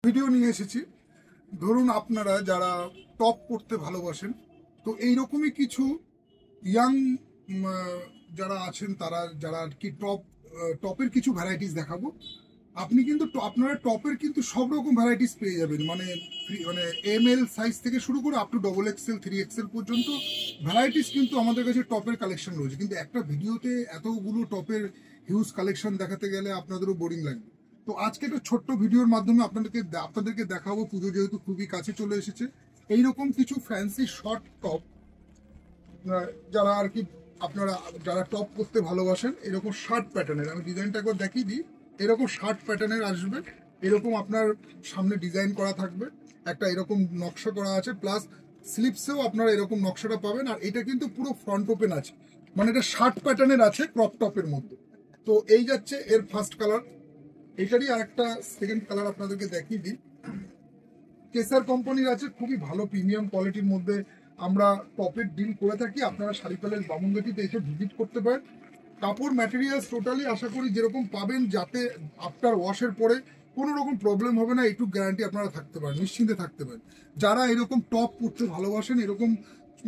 Video নিয়ে এসেছি। ধরুন আপনারা যারা টপ করতে ভালোবাসেন, তো এইরকমই কিছু ইয়াং যারা আছেন, তারা যারা আর কি টপের কিছু ভ্যারাইটিস দেখাবো। আপনি কিন্তু আপনারা টপের কিন্তু সব রকম ভ্যারাইটিস পেয়ে যাবেন, মানে ML সাইজ থেকে শুরু করে আপ টু XXL 3XL পর্যন্ত ভ্যারাইটিস কিন্তু আমাদের কাছে টপের কালেকশন রয়েছে। কিন্তু একটা ভিডিওতে এতগুলো টপের হিউজ কালেকশন দেখাতে গেলে আপনাদেরও বোরিং লাগবে। তো আজকে একটা ছোট্ট ভিডিওর মাধ্যমে আপনাদেরকে দেখাবো, পুজো যেহেতু খুবই কাছে চলে এসেছে, এইরকম কিছু ফ্যান্সি শর্ট টপ যারা আর কি আপনারা যারা টপ করতে ভালোবাসেন, এরকম শার্ট প্যাটার্নের, আমি ডিজাইনটা একবার দেখিয়ে দিই। এরকম শার্ট প্যাটার্নের আসবে, এরকম আপনার সামনে ডিজাইন করা থাকবে, একটা এরকম নকশা করা আছে, প্লাস স্লিপসেও আপনারা এরকম নকশাটা পাবেন। আর এটা কিন্তু পুরো ফ্রন্ট ওপেন আছে, মানে এটা শার্ট প্যাটার্নের আছে ক্রপ টপের মধ্যে। তো এই যাচ্ছে এর ফার্স্ট কালার। এটারই আরেকটা সেকেন্ড কালার আপনাদেরকে দেখিয়ে দিই। কেসার কোম্পানির আছে, খুবই ভালো প্রিমিয়াম কোয়ালিটির মধ্যে আমরা টপের ডিল করে থাকি। আপনারা শাড়ি প্যালেস বামুনগাছিতে এসে ভিজিট করতে পারেন। কাপড় ম্যাটেরিয়ালস টোটালি আশা করি যেরকম পাবেন, যাতে আফটার ওয়াশের পরে কোনো রকম প্রবলেম হবে না, এইটুকু গ্যারান্টি আপনারা থাকতে পারেন, নিশ্চিন্তে থাকতে পারেন। যারা এরকম টপ পরতে ভালোবাসেন, এরকম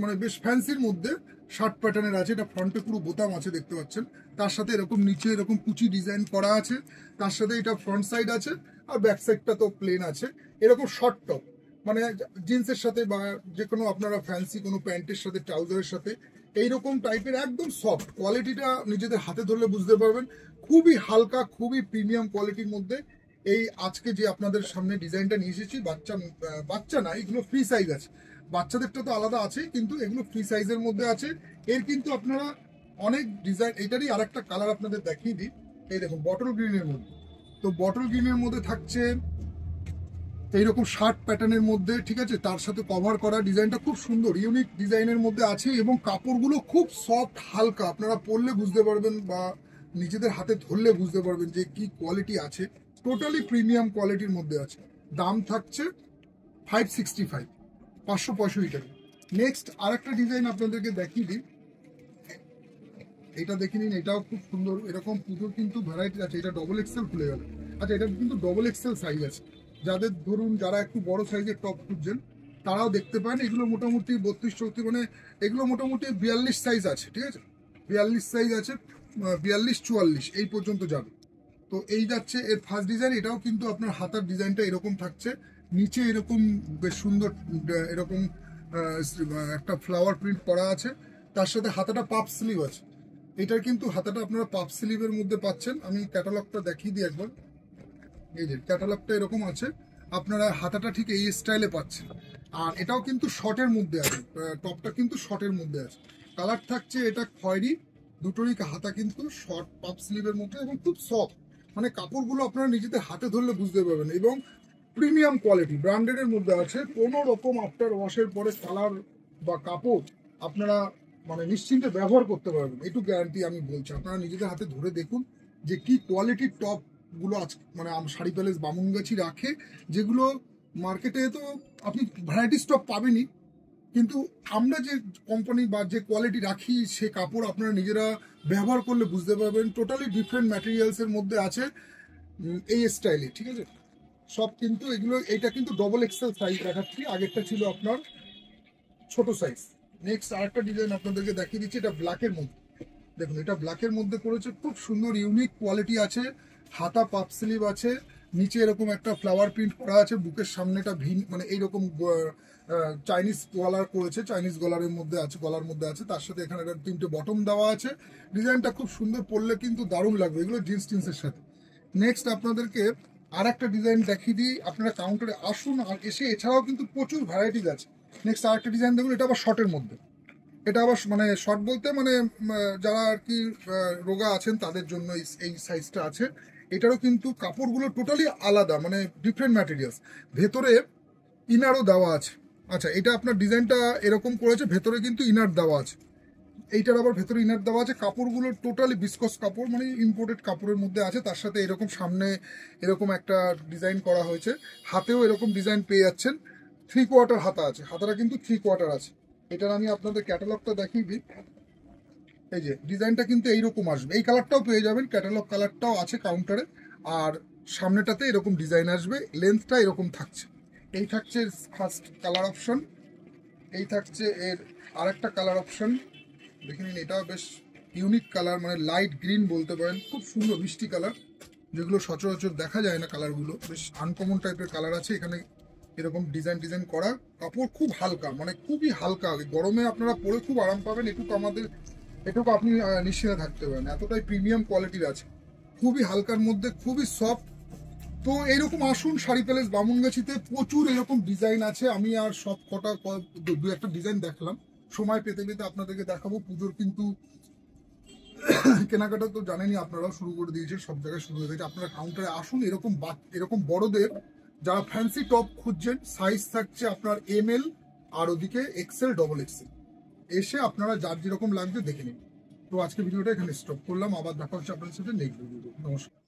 মানে বেশ ফ্যান্সির মধ্যে শার্ট প্যাটার্নের আছে, এটা ফ্রন্টে পুরো বোতাম আছে দেখতে পাচ্ছেন, তার সাথে এরকম নিচে এরকম কুচি ডিজাইন করা আছে, তার সাথে এটা ফ্রন্ট সাইড আছে, আর ব্যাক সাইডটা তো প্লেন আছে। এরকম শর্ট টপ মানে জিন্সের সাথে বা যে কোনো আপনারা ফ্যান্সি কোনো প্যান্টের সাথে, ট্রাউজারের সাথে এইরকম টাইপের একদম সফট কোয়ালিটিটা নিজেদের হাতে ধরলে বুঝতে পারবেন। খুবই হালকা, খুবই প্রিমিয়াম কোয়ালিটির মধ্যে এই আজকে যে আপনাদের সামনে ডিজাইনটা নিয়ে এসেছি। বাচ্চা না, এগুলো ফ্রি সাইজ আছে, বাচ্চাদেরটা তো আলাদা আছে, কিন্তু এগুলো ফ্রি সাইজের মধ্যে আছে। এর কিন্তু আপনারা অনেক ডিজাইন, এটারই আর একটা কালার আপনাদের দেখিয়ে দিই। এই দেখুন বটল গ্রিনের মধ্যে, তো বটল গ্রিনের মধ্যে থাকছে এইরকম শার্ট প্যাটার্নের মধ্যে, ঠিক আছে, তার সাথে কভার করা ডিজাইনটা খুব সুন্দর ইউনিক ডিজাইনের মধ্যে আছে, এবং কাপড়গুলো খুব সফট হালকা, আপনারা পরলে বুঝতে পারবেন বা নিজেদের হাতে ধরলে বুঝতে পারবেন যে কি কোয়ালিটি আছে। টোটালি প্রিমিয়াম কোয়ালিটির মধ্যে আছে। দাম থাকছে 565, 565 টাকা। নেক্সট আরেকটা ডিজাইন আপনাদেরকে দেখিয়ে দিই, এটা দেখে নিন, এটাও খুব সুন্দর। এরকম পুজোর কিন্তু ভ্যারাইটি আছে। এটা XXL খুলে গেল। আচ্ছা, এটা কিন্তু XXL সাইজ আছে। যাদের ধরুন যারা একটু বড় সাইজের টপ খুঁজছেন, তারাও দেখতে পারেন। এগুলো মোটামুটি 32-34, মানে এগুলো মোটামুটি 42 সাইজ আছে, ঠিক আছে, 42 সাইজ আছে, 42-44 এই পর্যন্ত যাবে। তো এই যাচ্ছে এর ফার্স্ট ডিজাইন। এটাও কিন্তু আপনার হাতার ডিজাইনটা এরকম থাকছে, নিচে এরকম বেশ সুন্দর এরকম একটা ফ্লাওয়ার প্রিন্ট করা আছে, তার সাথে হাতাটা পাপ স্লিভ আছে। এটার কিন্তু হাতাটা আপনারা পাপ স্লিভের মধ্যে পাচ্ছেন। আমি ক্যাটালগটা দেখিয়ে দিই একবার। এই যে ক্যাটালগটা এরকম আছে, আপনারা হাতাটা ঠিক এই স্টাইলে পাচ্ছেন। আর এটাও কিন্তু শর্টের মধ্যে আছে, টপটা কিন্তু শর্টের মধ্যে আছে। কালার থাকছে এটা খয়েরি, দুটোরই হাতা কিন্তু শর্ট পাপ স্লিভের মধ্যে, এবং খুব সফট, মানে কাপড়গুলো আপনারা নিজেদের হাতে ধরলে বুঝতে পারবেন, এবং প্রিমিয়াম কোয়ালিটি ব্র্যান্ডেডের মধ্যে আছে। কোনো রকম আফটার ওয়াশের পরে কালার বা কাপড় আপনারা মানে নিশ্চিন্তে ব্যবহার করতে পারবেন, একটু গ্যারান্টি আমি বলছি। আপনারা নিজেদের হাতে ধরে দেখুন যে কি কোয়ালিটির টপ গুলো আজ মানে শাড়ি প্যালেস বামুনগাছি রাখে, যেগুলো মার্কেটে তো আপনি ভ্যারাইটি স্টক পাবেনই, কিন্তু আমরা যে কোম্পানি বা যে কোয়ালিটি রাখি, সে কাপড় আপনারা নিজেরা ব্যবহার করলে বুঝতে পারবেন। টোটালি ডিফারেন্ট ম্যাটেরিয়ালসের মধ্যে আছে এই স্টাইলে, ঠিক আছে। সব কিন্তু এগুলো, এটা কিন্তু XXL সাইজ দেখাচ্ছি, আগেরটা ছিল আপনার ছোট সাইজ। নেক্সট আরেকটা ডিজাইন আপনাদেরকে দেখিয়ে দিচ্ছি, এটা ব্ল্যাকের মধ্যে। দেখুন, এটা ব্ল্যাকের মধ্যে করেছে, খুব সুন্দর ইউনিক কোয়ালিটি আছে। হাতা পাপ স্লিভ আছে, নিচে এরকম একটা ফ্লাওয়ার প্রিন্ট করা আছে, বুকের সামনেটা মানে এইরকম চাইনিজ গলার করেছে, চাইনিজ গলারের মধ্যে আছে, গলার মধ্যে আছে, তার সাথে এখানে একটা 3টে বটম দেওয়া আছে। ডিজাইনটা খুব সুন্দর, পরলে কিন্তু দারুণ লাগবে এগুলো জিন্স টিন্সের সাথে। নেক্সট আপনাদেরকে আর একটা ডিজাইন দেখিয়ে দিই, আপনারা কাউন্টারে আসুন, আর এসে এছাড়াও কিন্তু প্রচুর ভ্যারাইটিস আছে। নেক্সট আরেকটা ডিজাইন দেখুন, এটা আবার শর্টের মধ্যে। এটা আবার মানে শর্ট বলতে মানে যারা আর কি রোগা আছেন তাদের জন্য এই সাইজটা আছে। এটারও কিন্তু কাপড়গুলো টোটালি আলাদা, মানে ডিফারেন্ট ম্যাটেরিয়ালস। ভেতরে ইনারও দেওয়া আছে। আচ্ছা, এটা আপনার ডিজাইনটা এরকম করেছে, ভেতরে কিন্তু ইনার দেওয়া আছে। এইটার আবার ভেতরে ইনার দেওয়া আছে। কাপড়গুলো টোটালি বিসকস কাপড়, মানে ইম্পোর্টেড কাপড়ের মধ্যে আছে। তার সাথে এরকম সামনে এরকম একটা ডিজাইন করা হয়েছে, হাতেও এরকম ডিজাইন পেয়ে যাচ্ছেন। 3/4 হাতা আছে, হাতাটা কিন্তু 3/4 আছে। এটার আমি আপনাদের ক্যাটালগটা দেখিয়ে দিই। এই যে ডিজাইনটা কিন্তু এইরকম আসবে, এই কালারটাও পেয়ে যাবেন, ক্যাটালগ কালারটাও আছে কাউন্টারে। আর সামনেটাতে এরকম ডিজাইন আসবে, লেন্থটা এরকম থাকছে। এই থাকছে ফার্স্ট কালার অপশন, এই থাকছে এর আরেকটা কালার অপশন, দেখে নিন। এটাও বেশ ইউনিক কালার, মানে লাইট গ্রিন বলতে পারেন, খুব সুন্দর মিষ্টি কালার, যেগুলো সচরাচর দেখা যায় না। কালারগুলো বেশ আনকমন টাইপের কালার আছে। এখানে এরকম ডিজাইন করা, কাপড় খুব হালকা, মানে খুবই হালকা, গরমে আপনারা পরে খুব আরাম পাবেন। এটুকু আপনি নিশ্চিন্তে থাকতে পারেন, এতটাই প্রিমিয়াম কোয়ালিটির আছে, খুবই হালকার মধ্যে, খুবই সফট। তো এইরকম আসুন শাড়ি প্যালেস বামুনগাছিতে, প্রচুর এরকম ডিজাইন আছে। আমি আর সব কটা দু একটা ডিজাইন দেখলাম, সময় পেতে পেতে আপনাদেরকে দেখাবো। পুজোর কিন্তু কেনাকাটা তো জানেনই, আপনারাও শুরু করে দিয়েছে, সব জায়গায় শুরু হয়ে গেছে। আপনারা কাউন্টারে আসুন। এরকম বড়দের যারা ফ্যান্সি টপ খুঁজছেন, সাইজ থাকছে আপনার ML আর ওদিকে XL, XXL। এসে আপনারা যার যেরকম লাগবে দেখে নিন। তো আজকে ভিডিওটা এখানে স্টপ করলাম, আবার দেখা হচ্ছে আপনাদের সাথে নেক্সট ভিডিও। নমস্কার।